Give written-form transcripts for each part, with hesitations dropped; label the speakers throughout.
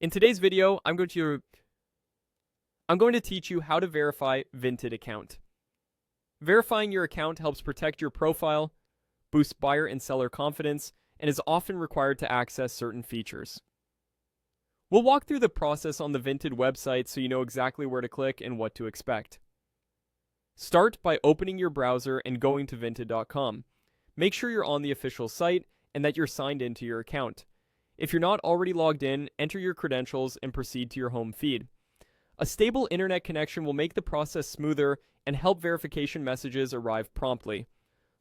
Speaker 1: In today's video, I'm going to teach you how to verify Vinted account. Verifying your account helps protect your profile, boost buyer and seller confidence, and is often required to access certain features. We'll walk through the process on the Vinted website so you know exactly where to click and what to expect. Start by opening your browser and going to vinted.com. Make sure you're on the official site and that you're signed into your account. If you're not already logged in, enter your credentials and proceed to your home feed. A stable internet connection will make the process smoother and help verification messages arrive promptly.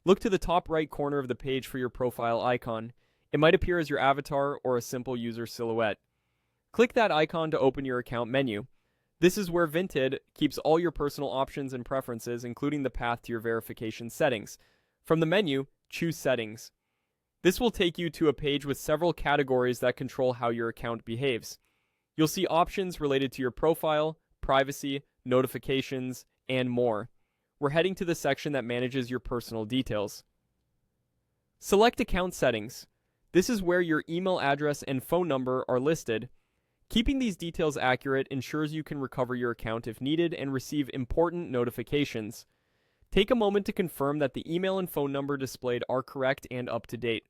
Speaker 1: Look to the top right corner of the page for your profile icon. It might appear as your avatar or a simple user silhouette. Click that icon to open your account menu. This is where Vinted keeps all your personal options and preferences, including the path to your verification settings. From the menu, choose Settings. This will take you to a page with several categories that control how your account behaves. You'll see options related to your profile, privacy, notifications, and more. We're heading to the section that manages your personal details. Select Account Settings. This is where your email address and phone number are listed. Keeping these details accurate ensures you can recover your account if needed and receive important notifications. Take a moment to confirm that the email and phone number displayed are correct and up to date.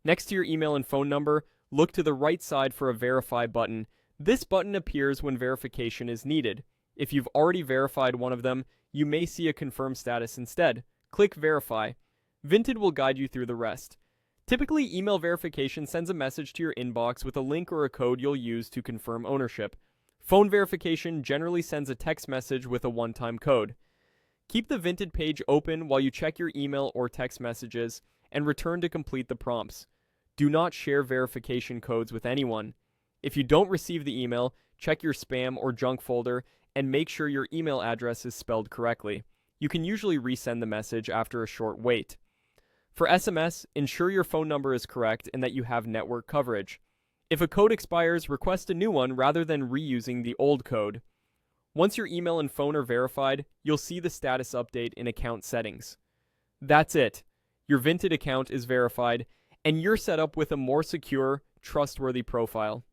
Speaker 1: Next to your email and phone number, look to the right side for a Verify button. This button appears when verification is needed. If you've already verified one of them, you may see a confirm status instead. Click Verify. Vinted will guide you through the rest. Typically, email verification sends a message to your inbox with a link or a code you'll use to confirm ownership. Phone verification generally sends a text message with a one-time code. Keep the Vinted page open while you check your email or text messages and return to complete the prompts. Do not share verification codes with anyone. If you don't receive the email, check your spam or junk folder and make sure your email address is spelled correctly. You can usually resend the message after a short wait. For SMS, ensure your phone number is correct and that you have network coverage. If a code expires, request a new one rather than reusing the old code. Once your email and phone are verified, you'll see the status update in Account Settings. That's it. Your Vinted account is verified, and you're set up with a more secure, trustworthy profile.